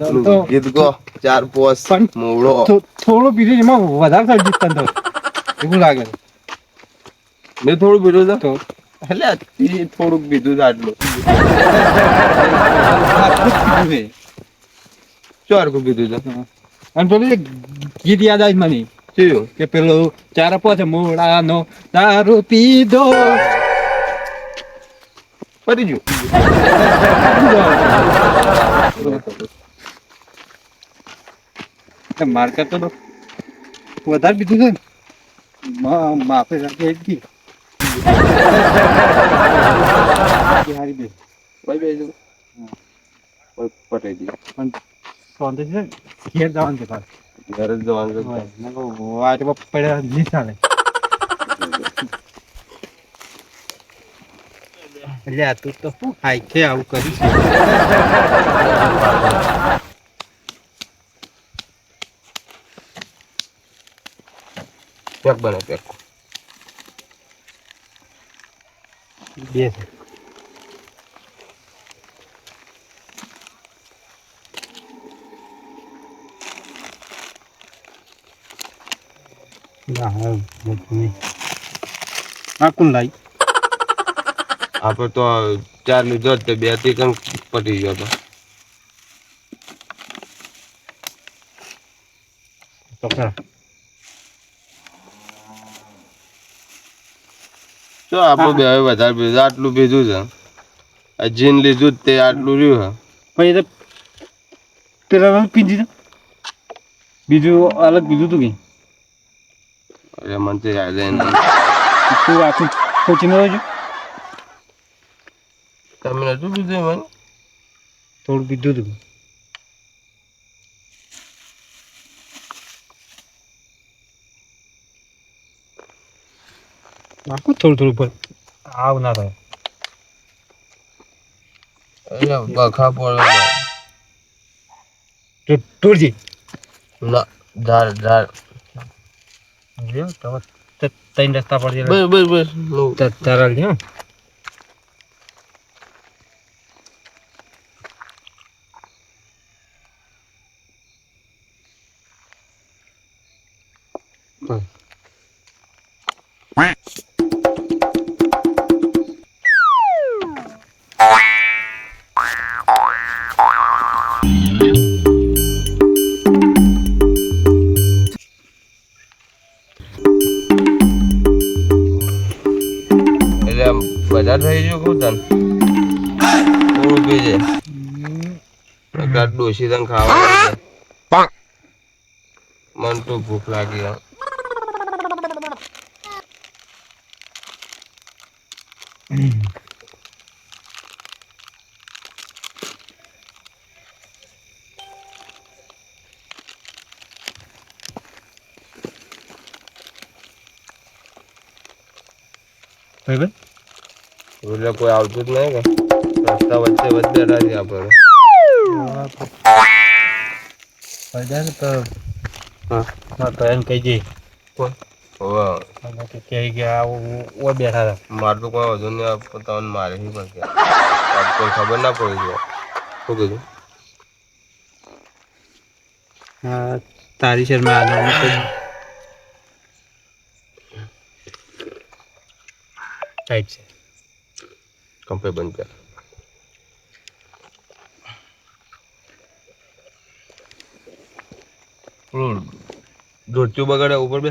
તો ગીત ગો 4-5 મોવડો થોડું પીધું એમાં વધારે થઈ ગયું તને તો એવું લાગે મેં થોડું પીધું તો છે એટલે થોડુંક પીધું છે આટલું આટલું જ પીધું છે 4 કો પીધું છે અને પેલું એક ગીત યાદ આવી મને શું કે પેલું 4-5 મોડાનો દારૂ પીધો પતી ગયું માર કરતો તો વધારે પીધું છે ને માપે રાખે એક દી હારી દે ભાઈ બેજો પટાઈ દીધું પણ સોંધે છે ઘેર જવાનું છે પાછું ઘરે જ જવાનું છે વાટમાં પડ્યા નહીં ચાલે એટલે આ તું તો શું ખાય છે આવું કરીશ પેક બને પેક બે છે હા કોણ લાઈ આપણે તો 4 લીધો જ તે 2 થી કમ પટી ગયો તો ખરા તો આપણે બે હવે વધારે પીધું આટલું પીધું છે આ જીન લીધું જ તે આટલું રહ્યું પછી તો પેલા પીધી બીજું અલગ બીજું તું કઈ અરે મને તો યાદ નહીં તું આખું ખોચીને રહેજો તમે નતું પીધું મને થોડું પીધું તું આખું થોડું થોડું પર આવ ના થાય એટલે બખા પડે ટોળજી ના ધાર ત્રણ રસ્તા પર બસ તારા લ્યો એટલે બધા થઈ ગયું કહું તને થોડું પીજે ડોસી તને ખાવા મન તો ભૂખ લાગી ભાઈ એટલે કોઈ આવતું જ નહીં કે રસ્તા વચ્ચે બેઠા છે આપણે ભાઈ તો હા તો એમ કહી જઈ કોણ હોવે કે ગયા ઓ બેઠા હતા મારે તો કોઈ વધુ નહીં તમને મારે નહીં પડશે કોઈ ખબર ના પડી જાય શું કીધું તારી શર્મા ટાઈટ છે કંપે બંધ કર ધોત્યું બગાડે ઉપર બે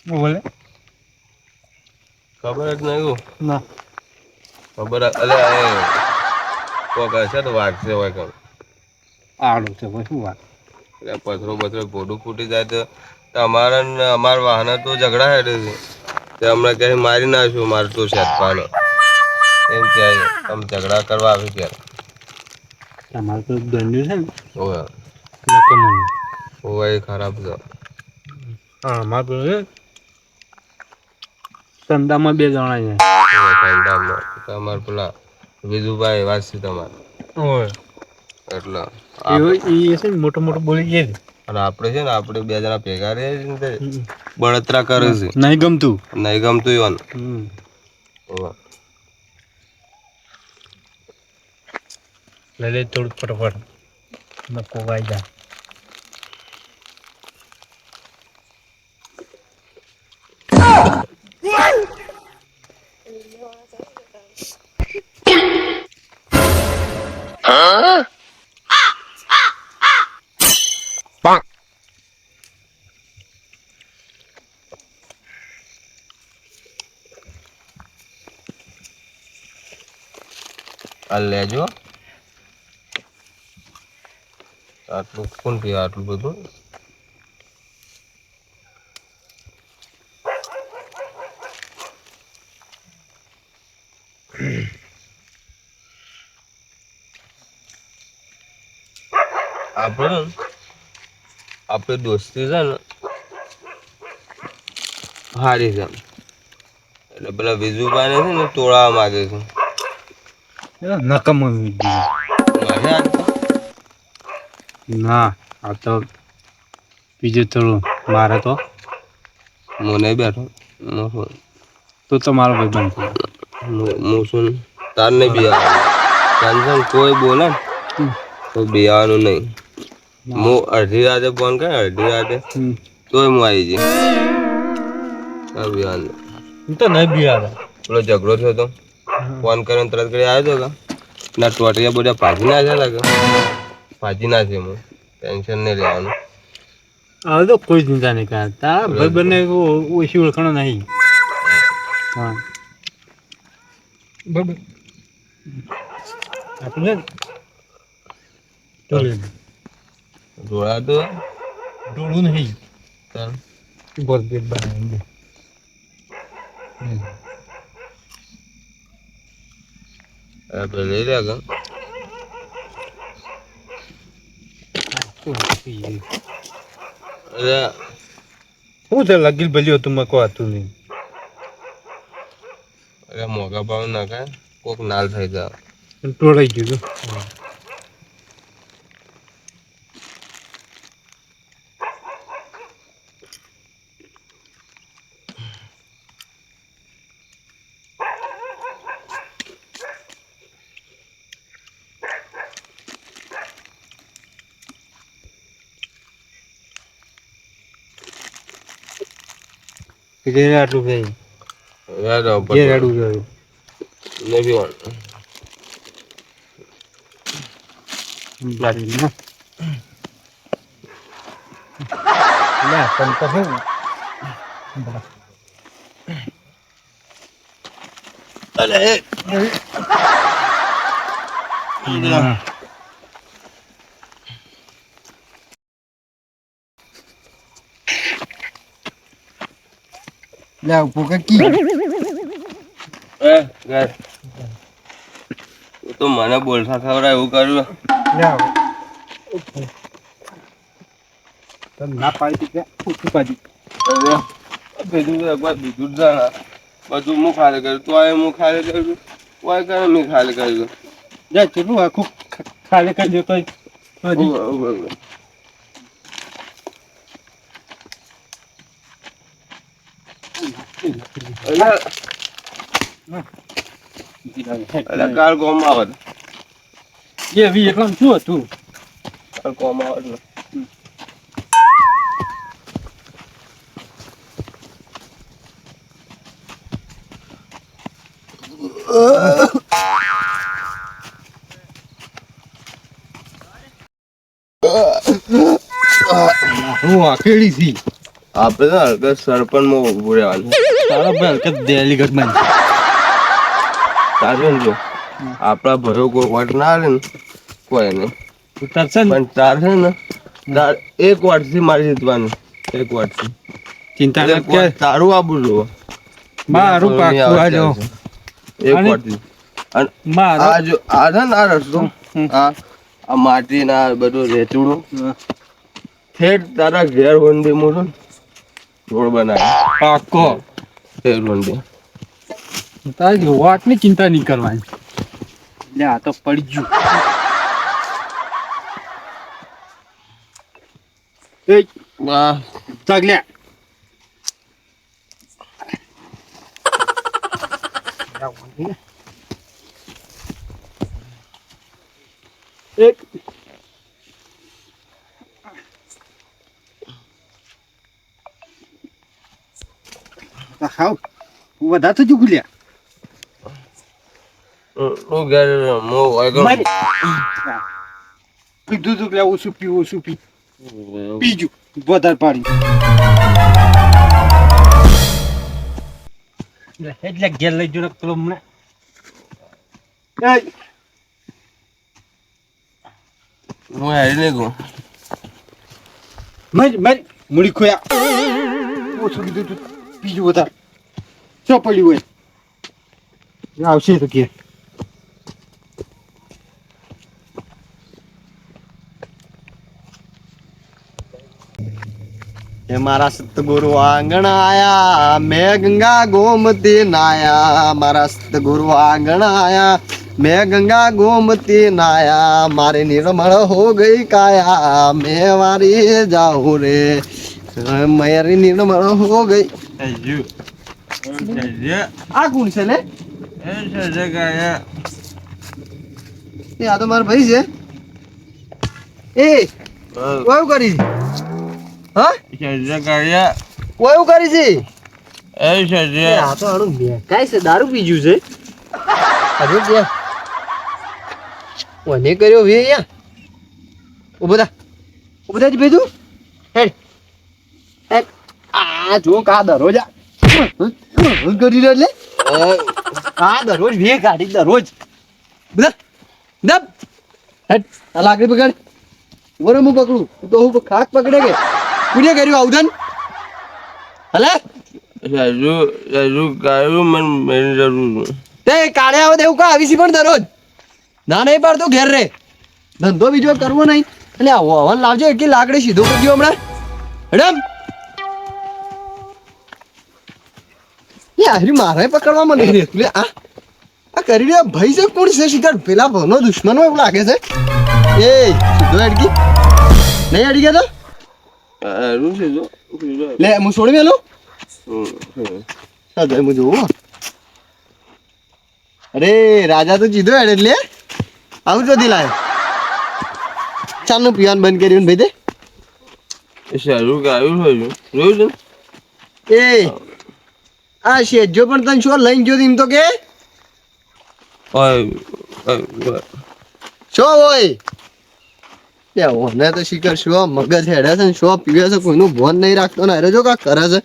બોલે ખબર જ નહીં ના ખબર અલે કોક હશે તો વાગશે હોય કમ આડું છે ભાઈ શું વાત એટલે પથરો ભોડું ફૂટી જાય તો અમારા વાહન તો ઝઘડા હેડે છે તે હમણાં ક્યાંય મારી નાખ્યું મારે તો શેતપાનો એમ ક્યાંય તમે ઝઘડા કરવા આવી ત્યારે તમારે તો દંડ્યું છે ને ઓવે ઓવે એ ખરાબ છે હા મારે પેલું સંદામાં 2 જણા છે તમારે પેલા વિજુભાઈ વાત છે તમારે ઓય એટલે એ છે ને મોટો બોલી જાય છે અને આપણે છે ને આપણે 2 જણા ભેગા રહે છે બળતરા કરે છે નહીં ગમતું નહીં ગમતું ઈવન લઈ લે થોડું ફટાફટ નકો વાઈ જાય. આ લેજો આટલું કોણ પીવે આટલું બધું આપણે દોસ્તી છે ને હારી છે એટલે પેલા વિજુભાઈને છે ને તોડાવા માંગે છે નકમ ના આ તો બીજું થોડું મારે તો હું નહીં બેઠો તું તો મારો ભાઈ બનતો હું શું તાર નહીં બિહારવાનું કોઈ બોલે ને તો બિહારવાનું નહીં હું અડધી રાતે ફોન કરે અડધી રાતે તોય હું આવી જઈ બિહારનું હું તો નહીં બિહાર પેલો ઝઘડો થયો તો ફોન કરીને તરત કરી આવ્યો હતો કે ના ટોટિયા બધા ભાજી નાખ્યા હતા કે ભાજી નાખે હું ટેન્શન નહીં લેવાનું હવે તો કોઈ ચિંતા નહીં કરતા ભાઈ બંને ઓછી ઓળખાણો નહીં હા બરાબર આપણે જોડા તો ડોળું નહીં ચાલ बहुत पेट बनाएंगे આપણે લઈ રહ્યા કે અરે હું છે લગીલ ભલ્યો તું મકો હતું નહીં અરે મોગા ભાવ નાખાય કોક નાલ થઈ જાય ટોળાઈ ગયું ઘેર આટલું ભાઈ ઘેર આડું જોયું નહીં પીવાનું ગાડી ના લે પણ તો હું અરે લે પોકા કી તો મને બોલતા ખવડાય એવું કર્યું લે તમ ના પાડી કે ઉઠી પાડી બીજું જાણા બધું હું ખાલી કર્યું તો હું ખાલી કર્યું કોઈ કરે મેં ખાલી કર્યું જા ચલું આખું ખાલી કરી દેતો કાલ કોમ આવત એ વી એકમ શું હતું કાલ કોમ આવત હું આખેડી થી આપણે તો સરપંચ માં ઉભું રહેવાનું તારા ભાઈ હલકે દિલ્હી ગઢમાં તારે જો આપણા ભરો કોઈ વાટ ના આવે ને કોઈ નહીં ઉતરશે ને પણ તાર છે ને તાર એક વાટથી મારી જીતવાનું એક વાટથી ચિંતા ન કર તારું આબુ જોવો મારું પાકું આ જો એક વાટથી અને મારા આ જો આ છે ને આ રસ્તો આ માટી ના બધું રેચુડું ઠેઠ તારા ઘેર વંદે મોટો રોડ બનાવે પાકો ઘેર વંદે તારી વાટની ચિંતા નહીં કરવાની લે આ તો પડી ગયું એ વાહ ચાગલે એક ખાવ વધારે તો ચૂકલ્યા હું ઘેર હું આગળ કીધું તું પેલા ઓછું પી પીજું વધારે પાણી એટલે ઘેર લઈ જો પેલો હમણાં હું હેરી નહીં ગયું મારી મૂડી ખોયા ઓછું કીધું તું પીજું વધારે શું પડ્યું હોય આવશે તો કે હે મારા સતગુરુ આંગણ આયા મેં ગંગા ગોમતી નાયા મારા સતગુરુ આંગણ આયા મેં ગંગા ગોમતી નાયા મારી નિર્મળ હો ગઈ કાયા મેં વારી જાઉં રે મારી નિર્મળ હો ગઈ આ કોણ છે લે એ આ તો મારો ભાઈ છે એ કયું કરી હા કયું કરી છે આ તો આનું મેકાય છે દારૂ પીજું છે અરે ત્યાં ઓને કર્યો વે યા ઉભો થા જ ભેજું હેડ હેડ આ જો કા દરરોજ કરી રહ્યો એટલે આ દરરોજ વે કાઢી દરરોજ બધા દબ હેડ આ લાકડી પકડ વરે હું પકડું તો હું ખાક પકડે કે કુને કર્યું આવું હલે રાજુ ગાયું મને મેરી જરૂર તે કાળે આવે તેવું કા આવીશી પણ દરરોજ ના નહીં પાડતો ઘેર રે ધંધો બીજો કરવો નહીં એટલે હવન લાવજો એટલી લાકડી સીધો કરજો હમણાં મેડમ એ આહરી મારે પકડવા મને નહીં રહેતું આ આ કરી રહ્યા ભાઈ છે કોણ છે શિકાર પેલા ભનો દુશ્મનો એવું લાગે છે એ સીધો અડકી નહીં અડી ગયા તો લે હું છોડી મેલું સાદા હું જોઉં અરે રાજા તો જીધો હેડ એટલે આવું ચોથી લાય ચાલનું પીવાનું બંધ કર્યું ને ભાઈ તે સારું ગાયું જોયું એ આ શેજો પણ તને શું લઈને જો એમ તો કે શો હોય લે ઓને તો શિખર શો મગજ હેડે છે ને શો પીવે છે કોઈનું ભોન નહીં રાખતો ને અરે જો કાક કરે છે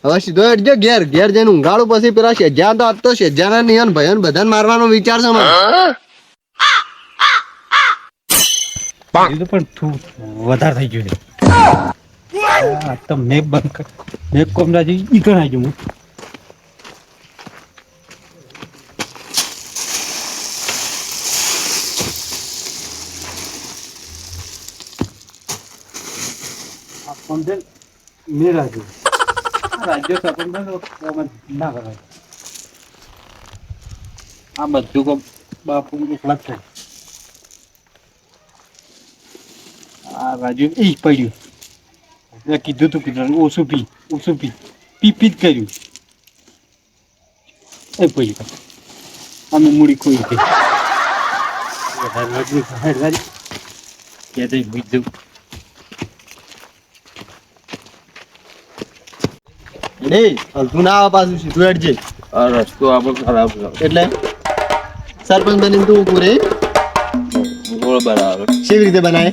હવે સીધો હેડજો ઘેર ઘેર જઈને ઊંઘાડું પછી પેલા શેજા તો આજ તો શેજાના નિયન ભયન બધાને મારવાનો વિચાર છે મને પણ તું વધારે થઈ ગયું છે તો મેપ બંધ કર મેપ કોમરાજી ઈ કરાઈ ગયું કોમદેલ મે રાજ્ય રાજ્ય સ્વતંત્ર ના કરાય આ બધું કો બાપુ એકલા જ થાય આ રાજુ એ પડ્યું મેં કીધું તું કીધું ઓછું પી પી જ કર્યું એ પડ્યું અમે મૂડી ખોઈ ગઈ કે બીજું એ હલતું ના આવે પાછું સીધું હેડજે આ રસ્તો આપણો ખરાબ છે એટલે સરપંચ બનીને તું ઊભું રે રોડ બનાવે કેવી રીતે બનાય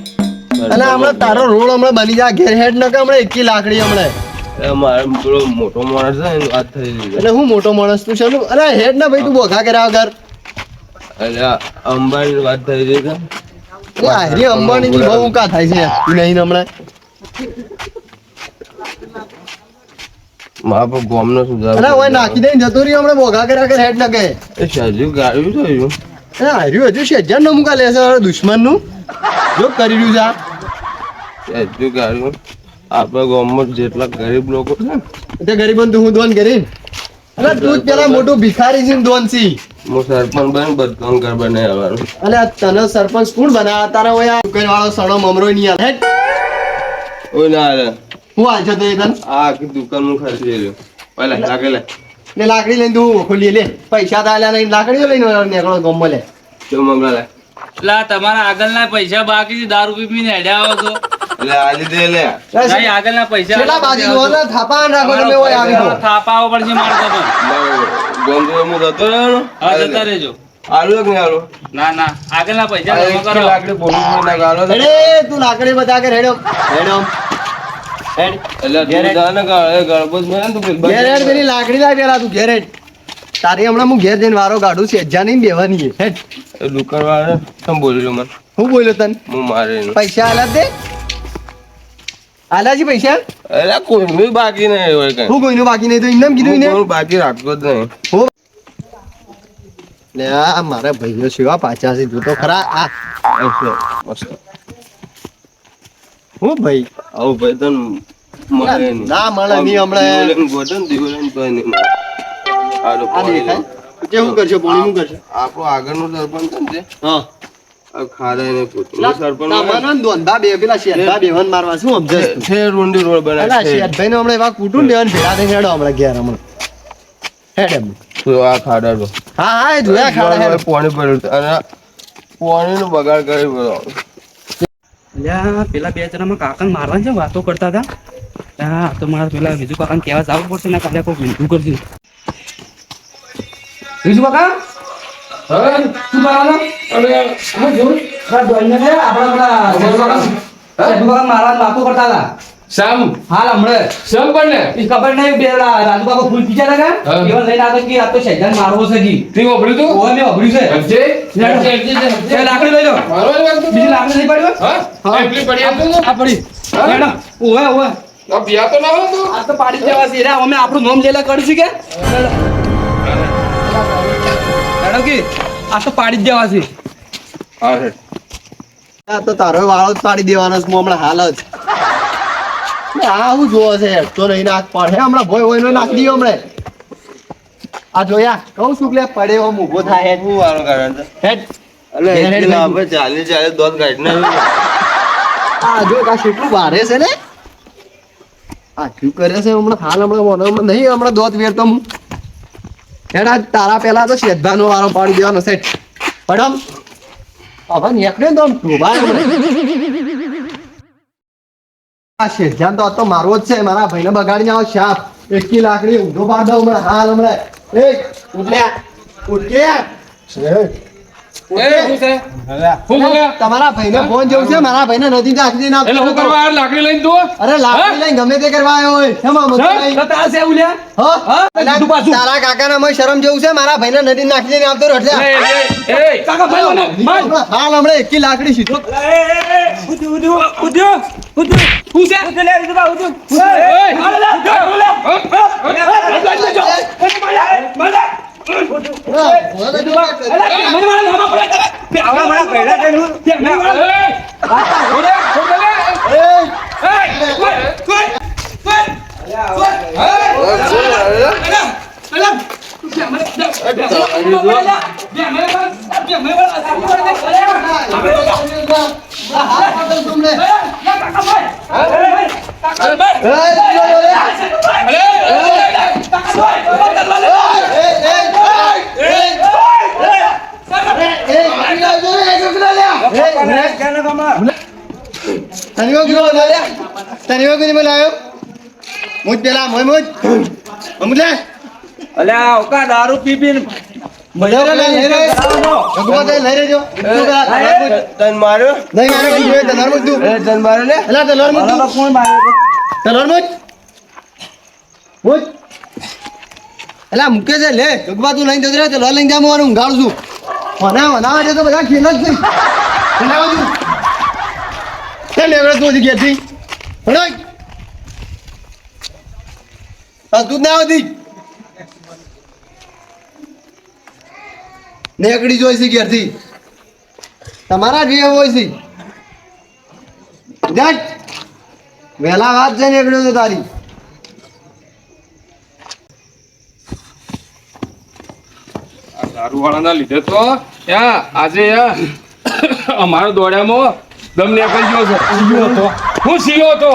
અને હમણાં તારો રોડ હમણાં બની જાય ઘેર હેડ ન કે હમણાં એકી લાકડી હમણાં મારે પેલો મોટો માણસ છે ને વાત થઈ ગઈ એટલે હું મોટો માણસ તું છે અરે હેડ ના ભાઈ તું બોઘા કર્યા વગર એટલે અંબાની વાત થઈ રહી છે એ આહરી અંબાણી ની બહુ કા થાય છે તું નહીં હમણાં મારા પર ગોમનો સુધાર અરે ઓય નાખી દઈને જતો રહ્યો હમણાં બોઘા કર્યા વગર હેડ ન કે એ સાજુ ગાયું થયું અરે આહરી હજુ શેજાર નો મુકા લેશે દુશ્મન નું જો કરી રહ્યું છે આ સાજુ ગાયું આપણા ગામમાં જેટલા ગરીબ લોકો છે ને તે ગરીબન તું હું દોન કરી અરે તું જ પેલા મોટું ભિખારી છે દોન સી હું સરપંચ બન બધું ઘર બનાવી આવવાનું અલે તને સરપંચ કોણ બનાવ્યા તારા ઓય આ દુકાન વાળો સણો મમરો નહીં હાલ હેડ ઓય ના હાલે હું હાલ છે તો એ તને આ આખી દુકાન હું ખર્ચી રહ્યો પહેલા લાગે લે ને લાકડી લઈને તું ખોલી લે પૈસા તો આલ્યા નહીં લાકડીઓ લઈને નીકળો ગમો લે કેવું મમરા લે એટલે આ તમારા આગળના પૈસા બાકી છે, દારૂ પીને હેડ્યા આવો છો. એટલે આજે દે લે નહીં, આગળના પૈસા છેલ્લા બાજુ લો ને થાપા રાખો તમે ઓય આવી તો થાપાવો પડશે મારે તો પણ. ગોંધુ હું જતો રહ્યો હા, જતા રહેજો. આલુ કે નહીં આલુ ના ના, આગળના પૈસા આ જમા એક કરો. લાકડી બોલું ના ગાલો અરે તું લાકડી બધા કે રેડો હેડ એટલે તું જાને ગળબોજ મેં તું પેલ ઘેર હેડ પેલી લાકડી લાય પેલા તું ઘેર હેડ તારી હમણાં હું ઘેર જઈને વારો કાઢું છે હજાર નહીં બેવાની છે. હેડ દુકાન વાળા તમ બોલ્યો મને હું બોલ્યો તને હું મારે એનું. પૈસા આલા દે આલા છે પૈસા અરે કોઈનું બાકી નહીં હોય કઈ હું કોઈનું બાકી નહીં તો એમને કીધું હું ને કોઈનું બાકી રાખતો જ નહીં લે આ મારા ભાઈઓ સેવા પાછા છે તું તો ખરા આ મસ્ત હું ભાઈ આવું ભાઈ તને મળે નહીં. ના મળે નહીં હમણાં દિવાળીનું ગોઠવે ને દિવાળીનું તોય નહીં મળે. હાલો, આ પાણી દેખાય લો. કે હું કરશો પાણી હું કરશો આપણો આગળનું સરપંચ છે ને જે, હા આ ખાડાય ને પોતાનું સરપંચ હોય ને, મને દોંધા બે પેલા શેઠા બેવન મારવા શું સમજે છે રૂંડી રોડ બનાવે અલા છે. શેઠભાઈ ને હમણાં એવા કુટુંબ લેવાનું ભેળા થઈને હેડો હમણાં ઘેર હમણાં હેડ એમ તો આ ખાડા લો. હા હા એ જોયા ખાડા હેડ પાણી ભર્યું છે અને પાણીનો બગાડ કરી બધો. અલ્યા, પેલા બે જણામાં કાકાને મારવાની છે વાતો કરતા હતા. હા, તો મારે પેલા બીજું કાકાને કહેવા જવું પડશે ને કાલે કોઈ વિંધું કરશે. બીજું કાકા શું કરવાનું? મારવાની વાતો કરતા હતા. શામ હાલ હમણાં શામ પણ ને ઈ ખબર નહીં બે રાજુ કાકો ફૂલ પીછા હતા હા. એવા લઈને આવ્યો કે આ તો શેજાન મારવો છે જી. તે વાપર્યું તું ઓય મેં વાપર્યું છે. એ લાકડી લઈ લો. મારો જ વાગતું બીજી લાકડી નહીં પડી હોય? હા એટલી પડી હતું ને આ પડી. હા? લેડો. ઓય ઓય. આ પિયા તો ના હોય તું આ તો પાડી જ દેવા છે. રે અમે આપણું નામ લેલા કરીશું કે લેડો કે આ તો પાડી જ દેવા છે. હા હેડ. આ તો તારો વાળો જ પાડી દેવાનો છે હું હમણાં હાલ જ લે, આ હું જોવો છે તો નહીં નાખ પડે હમણાં ભોય હોય નો નાખ દીયો હમણે આ જોયા કહું શું લે પડે એવો ઊભો થાય હેડ શું વાળો કારણ છે? હેડ અલે હેડ, હેડ, એટલા હેડ. આપણે ચાલી દોધ કાઢી નાખ્યું. આ જો આ કેટલું ભારે છે ને આ શું કરે છે હમણાં હાલ હમણાં નહીં હમણાં દોત વેરતો હું હેડ આ તારા પેલા તો શેઠભાનો વારો પાડી દેવાનો સેટ પડમ હવે નીકળે ને તો આમ શોભા આ શેઠજાન તો આ તો મારવો જ છે મારા ભાઈને બગાડીને આવો શાપ એકી લાકડી ઊંધો પાડ દઉં હમણાં હાલ હમણાં એ ઉઠ્યા ઉઠ્યા શું છે શું ગયા તમારા ભાઈને ફોન જેવું છે મારા ભાઈને નદી નાખી દઈને એટલે હું કરવા આ લાકડી લઈને તું અરે લાકડી લઈને ગમે તે કરવા આવ્યો હોય શેમાં મતલબ નહીં? તો તાર છે એવું લે. હા? હા? અલા, કીધું પાછું. તારા કાકાના મોંએ શરમ જેવું છે મારા ભાઈને નદી નાખી દઈને આવતો રહ્યો એટલે કાકા ભાઈ મને ભાઈ. હાલ હમણાં એકી લાકડી સીધો શું છે? અલ્યા ઓકા દારૂ પી પીને તને માર્યો? તલવાર તને માર્યો લે? મૂકે છે લે જગવા તું લઈને જતો તલવાર લઈને જામ હું ઊંઘાડું છું વનાવા છે તો બધા ખેલ જ નહીં બનાવું છું ચાલ લેવડે તું હજી ઘેરથી હળોય તું જ ના આવતી નેકડી જોઈ છે ઘેરથી તમારા જ હોય છે જટ વહેલા વાત છે નેકડ્યો તો તારી દારૂ વાળાના લીધે તો આજે અમારા દોડ્યામાં દમ નીકળી ગયો છે હું સીયો હતો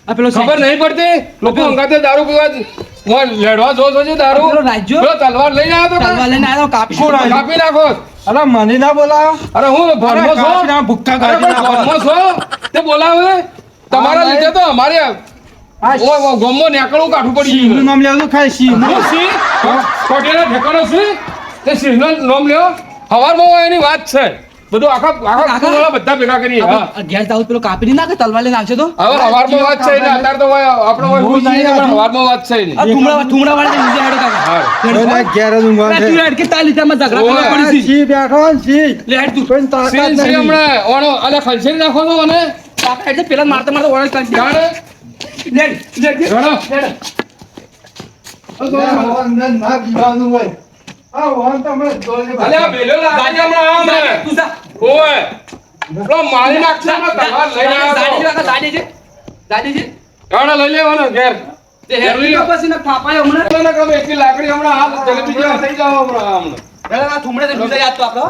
આ પેલો ખબર નહીં પડતી લોકો અંગાતે દારૂ પીવા લડવા જો છો દારૂ પેલો રાજ્યો? પેલો તલવાર લઈને આવ્યો તો તલવાર લઈને આવ્યો, કાપી કાપી નાખો અરે મને ના બોલાવો અરે હું ભરમો છો કાચના ભૂક્કા અરે કાઢી પણ નાખો. ભરમો છો તે બોલાવે તમારા લીધે તો અમારે ઓય ગમો નેકળું કાઢવું પડી સિંહનું ગયું નામ લેવું ખાય સિંહ હું સિંહ કોટેલા ઠેકાણો છે તે સિંહનું નામ લ્યો હવારમાં હોય એની વાત છે બધું આખા કુટુંબવાળા બધા ભેગા કરીએ હા ઘેર જાવ પેલો કાપી નહીં નાખે તલવાર લઈને આવશે તો હવે હવારમાં વાત છે એટલે અત્યારે તો હોય આપણો હોય હું હું નહીં પણ આથી. હવારમાં વાત છે નહીં. આ ઠુમડા વાળા નીચે હેડો કાકા હા. એને ઘેર જ ઊંઘવાનું તું છે. હેડ કે તાલી તેમાં ઝઘડા ઓય. કરવા પડી છે સિંહ બેઠો ને સિંહ. લે હેડ તું કોઈને તાકાત સિંહ સિંહ નહીં. હમણાં ઓણો અલે ખંચેરી નાખો છો મને કાકા હેડ પેલા મારતા મારતા ઓળખ કાઢી જાણે લે લે જાણો. વાહન ના પીવાનું હોય. આ વાહન તો હમણાં દોડે અલે આ બેલો લાગે હમણાં આમ ને. તું જા ઓય પેલો મારી નાખશે હમણાં તલવાર લઈને આવ્યો તો. દાદી છે જાણે લઈ લેવાનો ઘેર તે હેડ લઈ પછી ને થાપાય હમણાં પેલા ગમે એટલી લાકડી હમણાં હાથ જલેબી જેવા થઈ જાવ હમણાં ઠુમડે તો યાદ તો આપણો